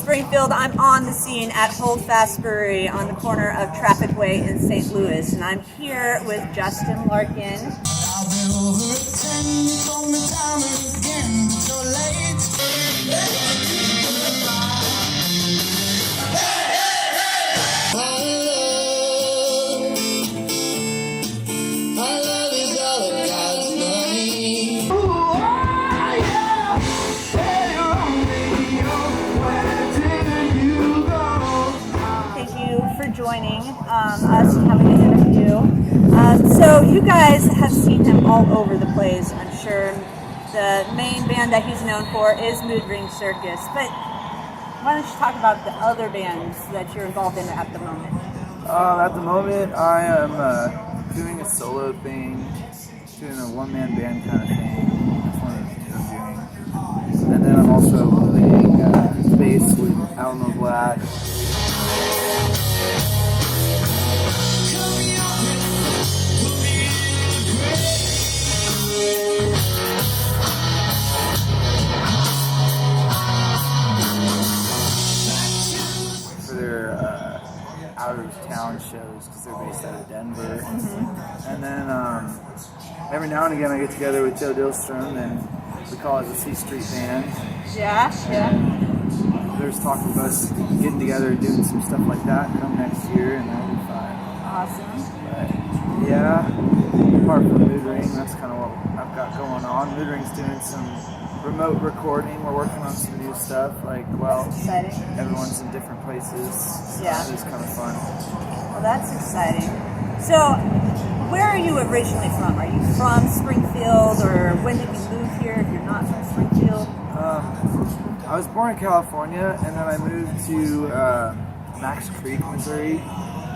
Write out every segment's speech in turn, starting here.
Springfield. I'm on the scene at Hold Fast Brewery on the corner of Traffic Way in St. Louis, and I'm here with Justin Larkin. I've been over at 10, you told me time and again, but you're late. My love is all of God's money. Ooh, oh, yeah. Hey, Romeo, where did you go? Thank you for joining us and having an interview. So you guys have seen him all over the place, I'm sure. The main band that he's known for is Mood Ring Circus, but why don't you talk about the other bands that you're involved in at the moment? At the moment, I am doing a solo thing, doing a one-man band kind of thing. That's one of the things I'm doing. And then I'm also playing bass with Alamo Black. For their out-of-town shows, because they're based out of Denver. Mm-hmm. And then every now and again I get together with Joe Dillstrom, and we call it the C Street Band. Yeah. There's talk of us getting together and doing some stuff like that come next year, and that'll be fun. Awesome. But yeah, apart from Mood Ring, that's kind of what I've got going on. Mood Ring's doing some remote recording. We're working on some new stuff. Exciting. Everyone's in different places. So Yeah. it's kind of fun. Well, that's exciting. So, where are you originally from? Are you from Springfield, or when did you move here if you're not from Springfield? I was born in California, and then I moved to Max Creek, Missouri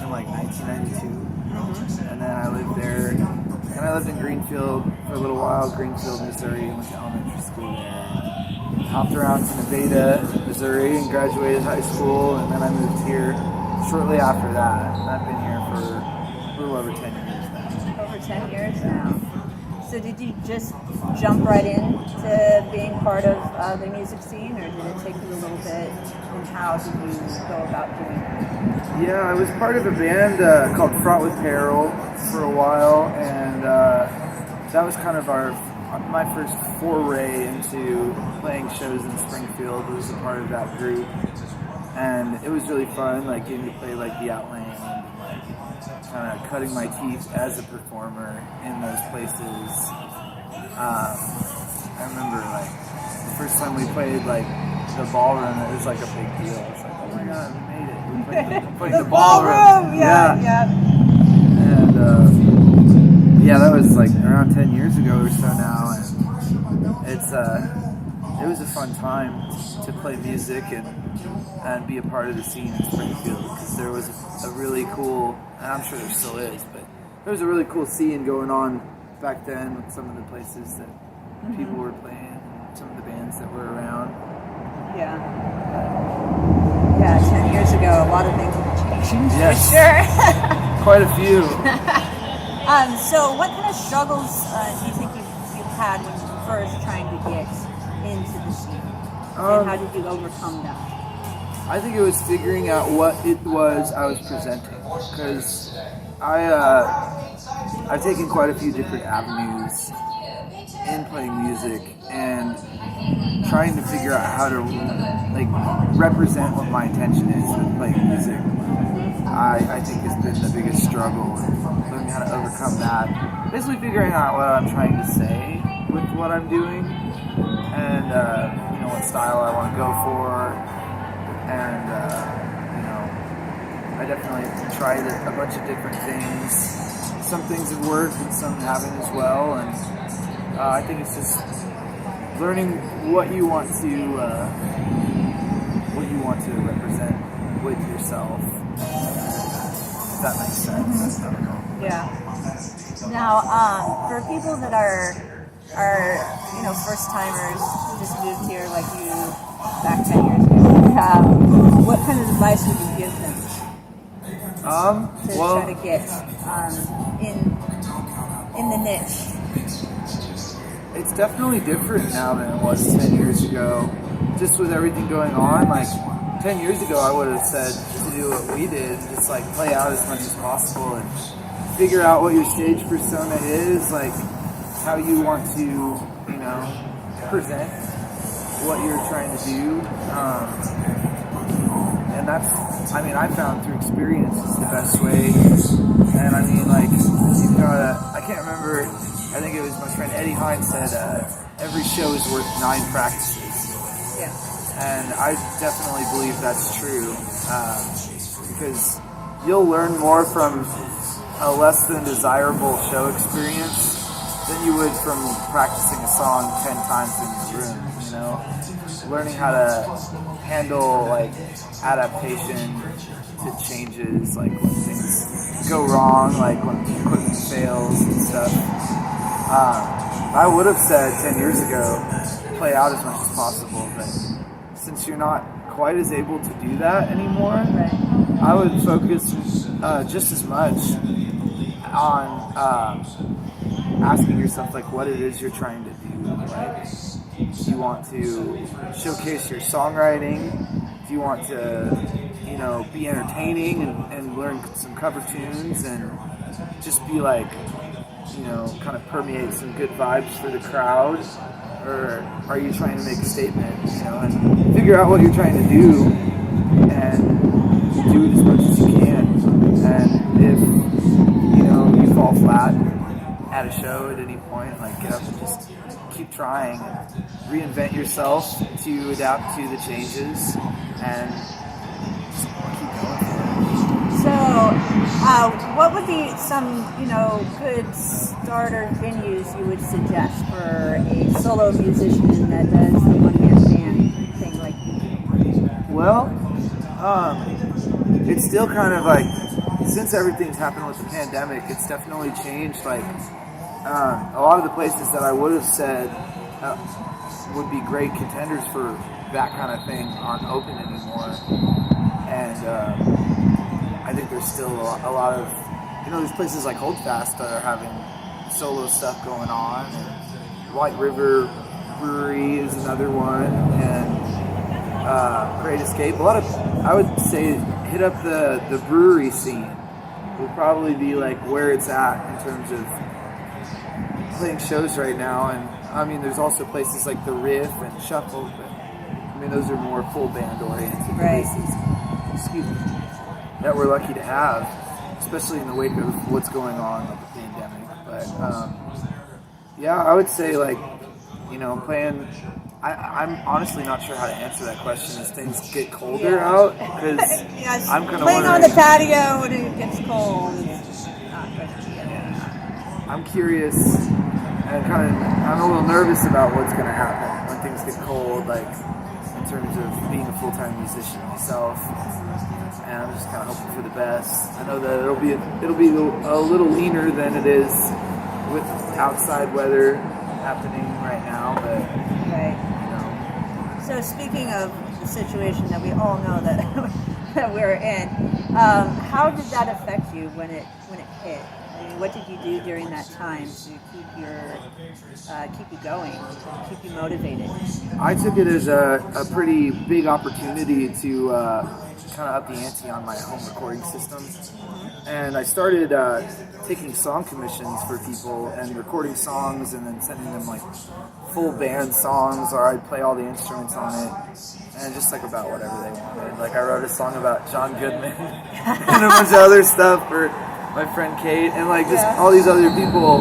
in 1992. Mm-hmm. And then I lived there, and I lived in Greenfield for a little while, Greenfield, Missouri, and went to elementary school there. Hopped around to Nevada, Missouri, and graduated high school, and then I moved here shortly after that. And I've been here for a little over 10 years now. Over 10 years now. So did you just jump right into being part of the music scene, or did it take you a little bit, and how did you go about doing that? Yeah, I was part of a band called Front with Peril for a while, and that was kind of my first foray into playing shows in Springfield. Was a part of that group, and it was really fun, getting to play the Outland, and kind of cutting my teeth as a performer in those places. I remember the first time we played the ballroom, it was a big deal. It's oh my god, we made it! We played the ballroom. Yeah. And that was around 10 years ago or so now, and it was a fun time to play music and be a part of the scene in Springfield, because there was a really cool, and I'm sure there still is, but there was a really cool scene going on back then with some of the places that people were playing, and some of the bands that were around. Yeah, 10 years ago, a lot of things have changed, yes. For sure. Quite a few. So what kind of struggles do you think you've had when you were first trying to get into the scene? And how did you overcome that? I think it was figuring out what it was I was presenting, because I've taken quite a few different avenues in playing music and trying to figure out how to represent what my intention is with playing music. I think has been the biggest struggle, and learning how to overcome that. Basically figuring out what I'm trying to say with what I'm doing, and what style I want to go for, and I definitely tried a bunch of different things. Some things have worked and some haven't as well, and I think it's just learning what you want to represent with yourself. If that makes sense. I don't know. Yeah. Now, for people that are first timers who just moved here like you back 10 years ago, what kind of advice would you give them to try to get in the niche? It's definitely different now than it was 10 years ago. Just with everything going on, 10 years ago, I would have said to do what we did, just like play out as much as possible and figure out what your stage persona is, like how you want to, you know, present what you're trying to do. And that's, I mean, I found through experience is the best way. And I mean, like, you've got I can't remember, I think it was my friend Eddie Hines said, every show is worth 9 practices. Yeah. And I definitely believe that's true, because you'll learn more from a less than desirable show experience than you would from practicing a song 10 times in the room, you know? Learning how to handle, like, adaptation to changes, like when things go wrong, like when equipment fails and stuff. I would have said 10 years ago, play out as much as possible, but since you're not quite as able to do that anymore, I would focus just as much on asking yourself like what it is you're trying to do. Like, do you want to showcase your songwriting? Do you want to, you know, be entertaining and learn some cover tunes and just be like, you know, kind of permeate some good vibes for the crowd? Or are you trying to make a statement, you know, and figure out what you're trying to do and do it as much as you can. And if, you know, you fall flat at a show at any point, like get up and just keep trying and reinvent yourself to adapt to the changes and just keep going. So, what would be some, you know, good starter venues you would suggest for a solo musician that does the one-man band thing like you? Well, it's still kind of like, since everything's happened with the pandemic, it's definitely changed. Like, a lot of the places that I would have said would be great contenders for that kind of thing aren't open anymore. And I think there's still a lot of, you know, there's places like Holdfast that are having solo stuff going on, and White River Brewery is another one, and Great Escape. A lot of, I would say, hit up the brewery scene would probably be like where it's at in terms of playing shows right now. And I mean, there's also places like the Riff and Shuffle, but I mean, those are more full band oriented places. Excuse me. That we're lucky to have, especially in the wake of what's going on with the pandemic. But yeah, I would say, like, you know, playing. I'm honestly not sure how to answer that question as things get colder out, because Yes, I'm kind of playing on wondering. the patio when it gets cold. I'm curious and I'm a little nervous about what's going to happen when things get cold, like in terms of being a full-time musician myself. And I'm just kind of hoping for the best. I know that it'll be a little leaner than it is with outside weather happening right now, but Right. you know. So speaking of the situation that we all know that that we're in, how did that affect you when it hit? I mean, what did you do during that time to keep you going, keep you motivated? I took it as a pretty big opportunity to kind of up the ante on my home recording system. And I started taking song commissions for people and recording songs and then sending them like full band songs, or I'd play all the instruments on it and just like about whatever they wanted. Like I wrote a song about John Goodman and a bunch of other stuff for my friend Kate and like just all these other people.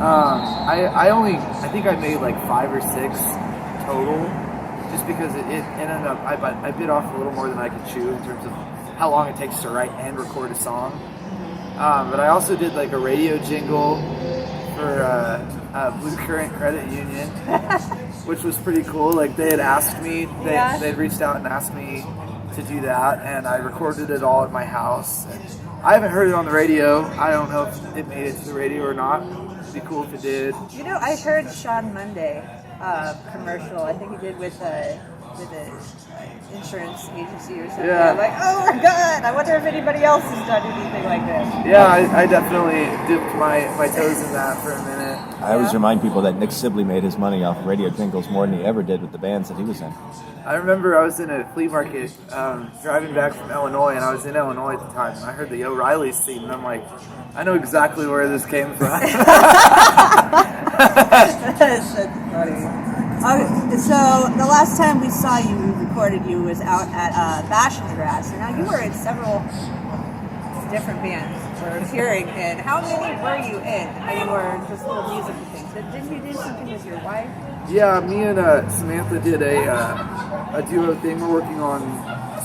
I think I made like 5 or 6 total, just because it ended up, I bit off a little more than I could chew in terms of how long it takes to write and record a song. But I also did like a radio jingle for Blue Current Credit Union, which was pretty cool. Like they had asked me, they'd reached out and asked me to do that, and I recorded it all at my house. And I haven't heard it on the radio. I don't know if it made it to the radio or not. It'd be cool if it did. You know, I heard Sean Monday commercial. I think he did with an insurance agency or something. Yeah. I'm like, oh my god! I wonder if anybody else has done anything like this. Yeah, I definitely dipped my toes in that for a minute. I always remind people that Nick Sibley made his money off radio jingles more than he ever did with the bands that he was in. I remember I was in a flea market driving back from Illinois, and I was in Illinois at the time, and I heard the O'Reilly's theme, and I'm like, I know exactly where this came from. That's funny. So the last time we saw you, we recorded you, was out at Bash and Grass. And now you were in several different bands we're hearing in. How many were you in? And you were just little musical things. Didn't you do something with your wife? Yeah, me and Samantha did a duo thing. We're working on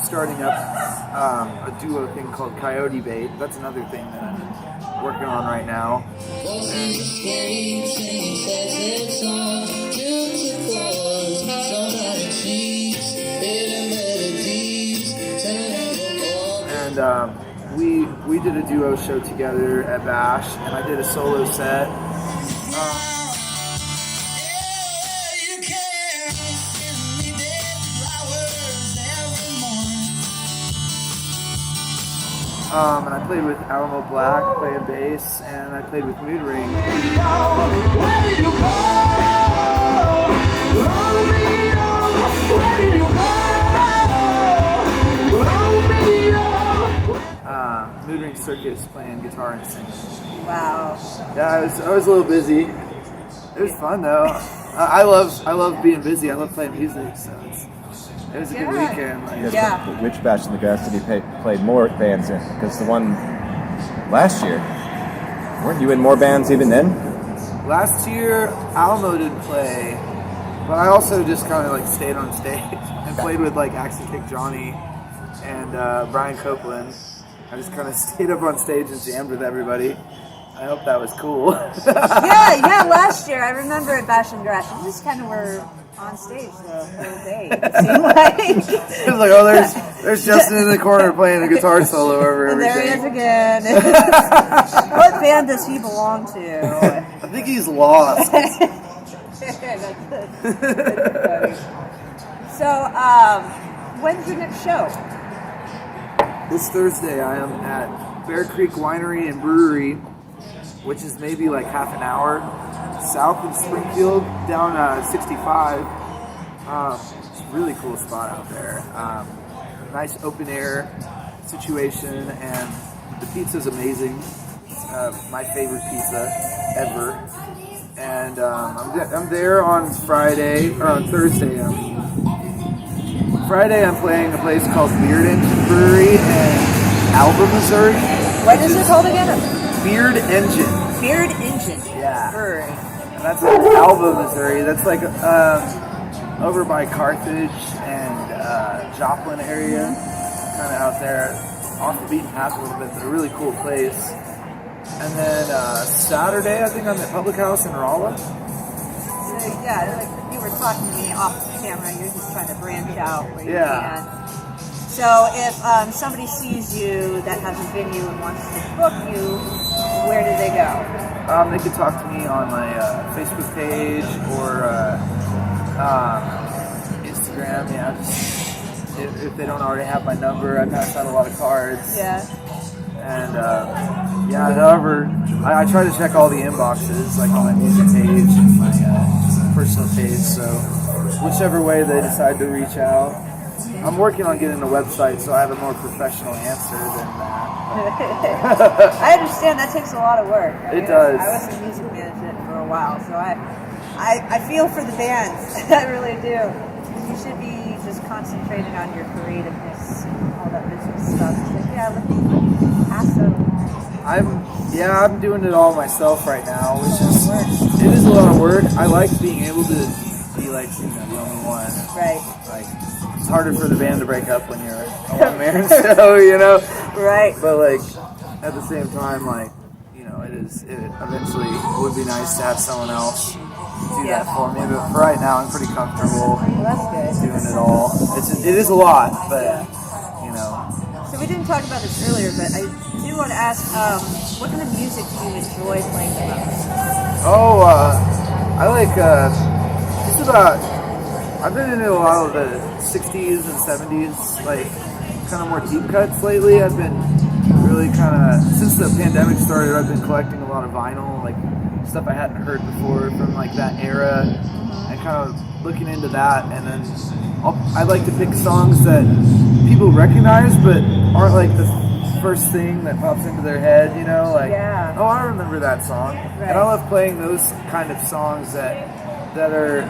starting up a duo thing called Coyote Bait. That's another thing that I'm working on right now. And we did a duo show together at Bash, and I did a solo set. And I played with Alamo Black, playing bass, and I played with Mood Ring. Mood Ring Circus, playing guitar and singing. Wow. Yeah, I was a little busy. It was fun though. I love being busy. I love playing music, so it was a good weekend. Like, Yeah. Which Bash in the Grass did he play more bands in? Because the one last year, weren't you in more bands even then? last year, Alamo didn't play, but I also just kind of like stayed on stage and played with like Axe and Kick Johnny and Brian Copeland. I just kind of stayed up on stage and jammed with everybody. I hope that was cool. yeah, last year I remember at Bash and Grass, we just kind of were on stage the whole day. It seemed like. It was like, oh, there's Justin in the corner playing a guitar solo over everything. There he is again. What band does he belong to? I think he's lost. That's funny. So, when's your next show? This Thursday I am at Bear Creek Winery and Brewery, which is maybe like half an hour south of Springfield, down 65. It's a really cool spot out there. Nice open air situation, and the pizza's amazing. It's my favorite pizza ever. And I'm there on Friday, or on Thursday. Friday I'm playing a place called Beard Engine Brewery in Alva, Missouri. What is it called again? Beard Engine. Beard Engine. Yeah. Brewery. And that's in Alva, Missouri. That's like over by Carthage and Joplin area, kind of out there, off the beaten path a little bit, but a really cool place. And then Saturday, I think I'm at Public House in Rolla. So yeah, like you were talking to me off camera, you're just trying to branch out where you can. So if somebody sees you that has a venue and wants to book you, where do they go? They can talk to me on my Facebook page or Instagram. Yeah, just, if they don't already have my number, I pass out a lot of cards. Yeah. And however, I try to check all the inboxes, like on my music page and my personal page. So whichever way they decide to reach out. I'm working on getting a website, so I have a more professional answer than that. I understand that takes a lot of work. It does. I was in music management for a while, so I feel for the bands. I really do. You should be just concentrating on your creativeness and all that business stuff. It's like, let me pass that along. I'm doing it all myself right now, which is it is a lot of work. I like being able to be like the only one. Right. Like, it's harder for the band to break up when you're a one-man show, Right. But like at the same time, like it eventually would be nice to have someone else do that for me. But for right now, I'm pretty comfortable Well, that's good. doing it all. It is a lot, but So we didn't talk about this earlier, but I do want to ask, what kind of music do you enjoy playing the most? I like just about. I've been into a lot of the 60s and 70s, like kind of more deep cuts lately. I've been really kind of, since the pandemic started, I've been collecting a lot of vinyl, like stuff I hadn't heard before from like that era, and kind of looking into that. And then I like to pick songs that people recognize but aren't like the first thing that pops into their head, you know, like, oh, I remember that song. Right. And I love playing those kind of songs that are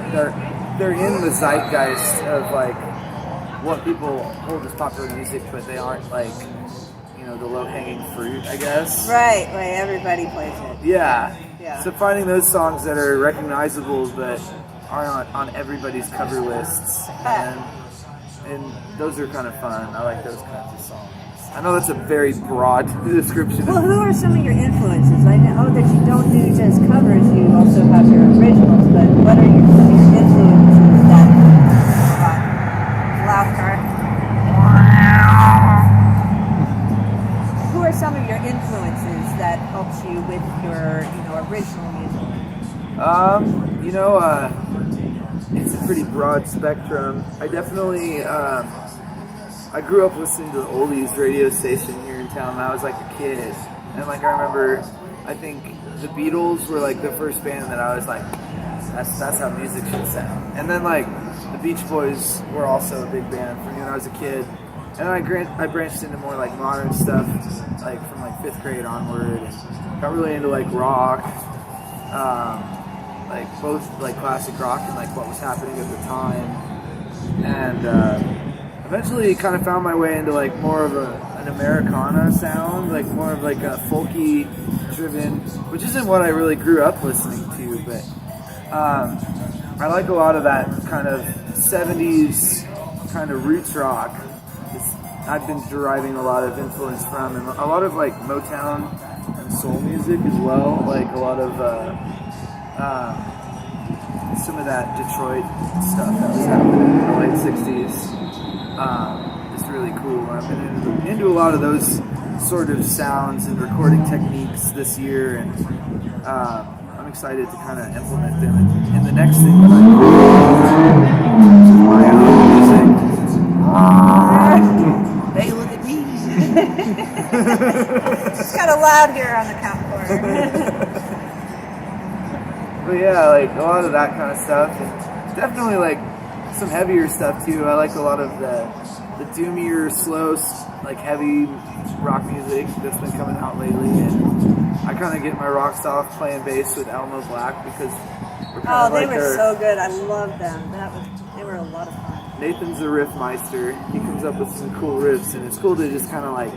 they're in the zeitgeist of like what people hold as popular music, but they aren't like, you know, the low-hanging fruit, I guess. Right, like everybody plays it. Yeah. Yeah. So finding those songs that are recognizable but aren't on everybody's cover lists, and those are kind of fun. I like those kinds of songs. I know that's a very broad description. Well, who are some of your influences? I know that you don't do just covers, you also have your originals, but what are some of your influences that loud car? Who are some of your influences that helps you with your, you know, original music? You know, it's a pretty broad spectrum. I definitely I grew up listening to the oldies radio station here in town when I was like a kid. And like I remember, I think the Beatles were like the first band that I was like, that's how music should sound. And then like the Beach Boys were also a big band for me when I was a kid. And I branched into more like modern stuff, like from like 5th grade onward, and got really into like rock, like both like classic rock and like what was happening at the time. And eventually kind of found my way into like more of an Americana sound, like more of like a folky driven, which isn't what I really grew up listening to, but I like a lot of that kind of 70s kind of roots rock. I've been deriving a lot of influence from, and a lot of like Motown and soul music as well, like a lot of some of that Detroit stuff that was happening in the late 60s. It's really cool. I've been into a lot of those sort of sounds and recording techniques this year, and I'm excited to kind of implement them in the next thing that I do, which is my own music. Hey, look at me. It's kind of loud here on the camcorder. But yeah, like a lot of that kind of stuff, and definitely like some heavier stuff too. I like a lot of the doomier, slow, like heavy rock music that's been coming out lately, and I kind of get my rocks off playing bass with Elmo Black because we're kind of they like were so good. I loved them. They were a lot of fun. Nathan's a riff meister. He comes up with some cool riffs, and it's cool to just kind of like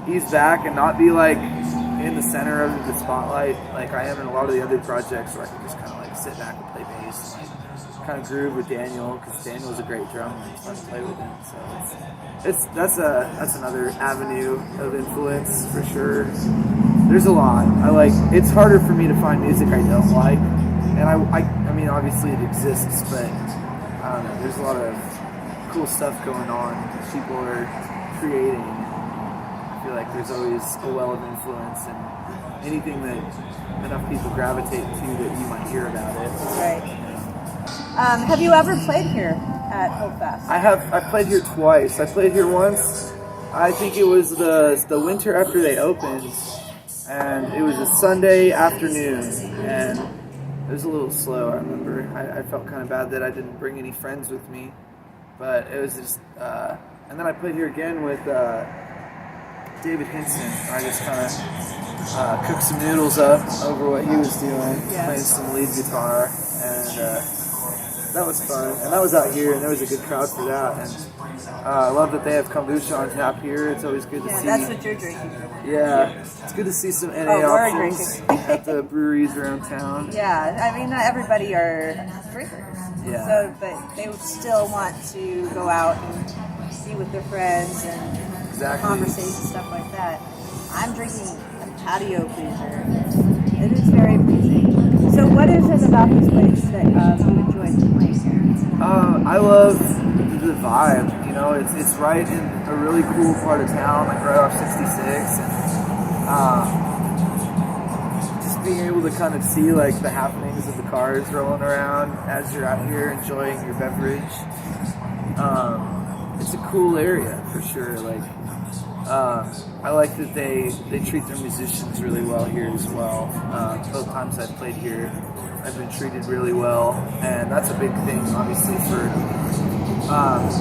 ease back and not be like in the center of the spotlight like I am in a lot of the other projects where I can just kind of like sit back and play bass and like kind of groove with Daniel, because Daniel's a great drummer and it's fun to play with him. So that's another avenue of influence for sure. There's a lot. It's harder for me to find music I don't like, and I mean obviously it exists, but I don't know, there's a lot of cool stuff going on. People are creating. I feel like there's always a well of influence, and anything that enough people gravitate to that you might hear about it. Right. Have you ever played here at Hope Fest? I played here twice. I played here once. I think it was the winter after they opened, and it was a Sunday afternoon, and it was a little slow. I remember. I felt kind of bad that I didn't bring any friends with me, but it was just. And then I played here again with David Hinson. I just kind of cooked some noodles up over what he was doing, playing some lead guitar, and that was fun. And that was out here, and there was a good crowd for that. And I love that they have kombucha on tap here. It's always good to see. That's what you're drinking. Yeah, it's good to see some NA options at the breweries around town. Yeah, I mean, not everybody are drinkers. Yeah. So, but they would still want to go out and be with their friends and conversation, stuff like that. I'm drinking a patio cruiser. It is very pleasing. So what is it about this place that you enjoy playing? I love the vibe. You know, it's right in a really cool part of town, like right off 66, and just being able to kind of see like the happenings of the cars rolling around as you're out here enjoying your beverage. It's a cool area for sure. Like I like that they treat their musicians really well here as well. Both times I've played here, I've been treated really well, and that's a big thing, obviously, for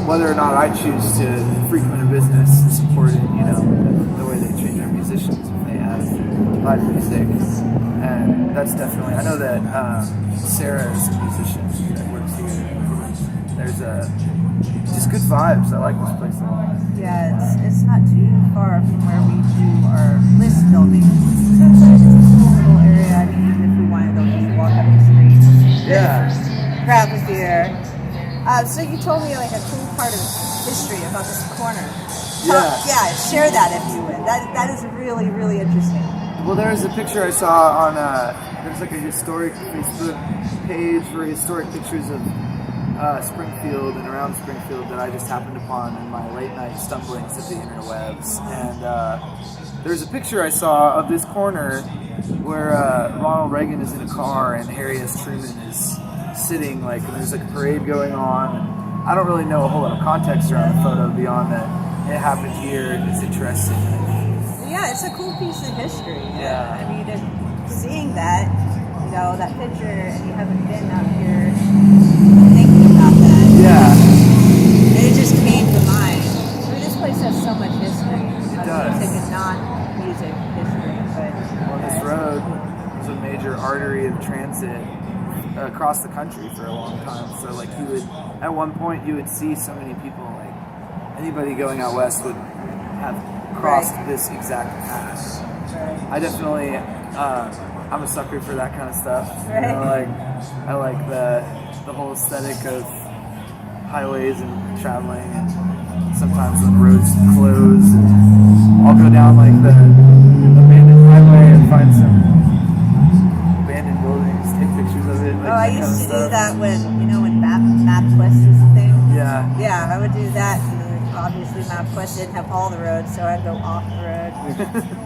whether or not I choose to frequent a business and support it. You know, the way they treat their musicians when they have live music, and that's definitely. I know that Sarah is a musician that works here. There's just good vibes. I like this place a lot. Yeah, it's not too far from where we do our list filming. So it's a cool little area. I mean, even if we wanted to just walk up the street. Yeah. Grab a beer. So you told me like a cool part of history about this corner. Yeah, share that if you would. That is really, really interesting. Well, there's a picture I saw on there's like a historic Facebook page for historic pictures of Springfield and around Springfield that I just happened upon in my late night stumblings at the interwebs. And there's a picture I saw of this corner where Ronald Reagan is in a car and Harry S. Truman is sitting, like, and there's like a parade going on. And I don't really know a whole lot of context around the photo beyond that it happened here and it's interesting. Yeah, it's a cool piece of history. Yeah. I mean, seeing that, you know, that picture, and you haven't been out here thinking about that. Yeah. It just came to mind. I mean, this place has so much history. It does. Music and non-music history. But Well, this road was a major artery of transit across the country for a long time. So, like, you would, at one point, you would see so many people, like, anybody going out west would have crossed this exact path. Right. I definitely, I'm a sucker for that kind of stuff. Right. You know, like, I like the whole aesthetic of highways and traveling, and sometimes when roads close, I'll go down like the abandoned highway and find some abandoned buildings, take pictures of it. Like, I that used to kind do of stuff. that when MapQuest was a thing. Yeah. Yeah, I would do that. And obviously, MapQuest didn't have all the roads, so I'd go off the road.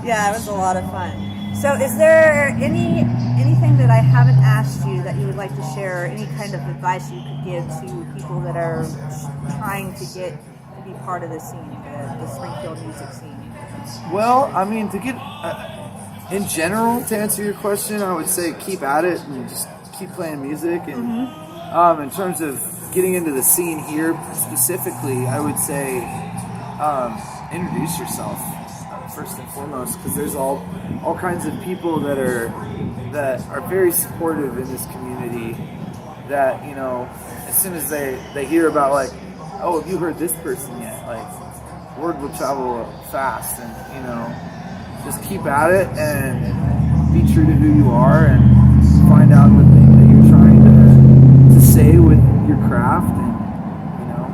Yeah, it was a lot of fun. So, is there anything that I haven't asked you that you would like to share, or any kind of advice you could give to people that are trying to get to be part of the scene, the Springfield music scene? Well, I mean, to get in general, to answer your question, I would say keep at it and just keep playing music. And in terms of getting into the scene here specifically, I would say introduce yourself first and foremost, because there's all kinds of people that are very supportive in this community. That, you know, as soon as they hear about, like, oh, have you heard this person yet? Like, word will travel fast, and, you know, just keep at it and be true to who you are and find out the thing that you're trying to say with your craft, and, you know,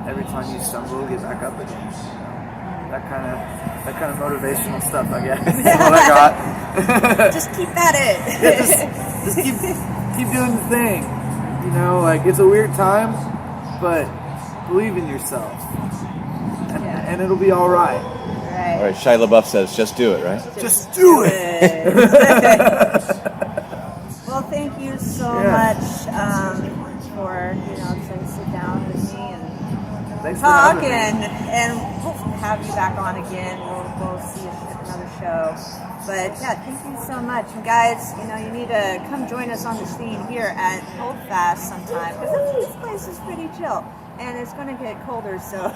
every time you stumble, get back up again. You know? That kind of motivational stuff, I guess. Is what I got. Just keep at it. Yeah, just keep doing the thing. You know, like, it's a weird time, but believe in yourself, and it'll be all right. Right. All right, Shia LaBeouf says, just do it, right? Just do it. Well, thank you so much for, you know, to sit down with me and Thanks for talk, having me. and hopefully have you back on again. We'll see you at another show. But yeah, thank you so much. And guys, you know, you need to come join us on the scene here at Holdfast sometime, because this place is pretty chill. And it's going to get colder, so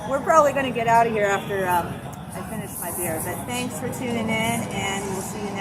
we're probably going to get out of here after I finish my beer. But thanks for tuning in, and we'll see you next time.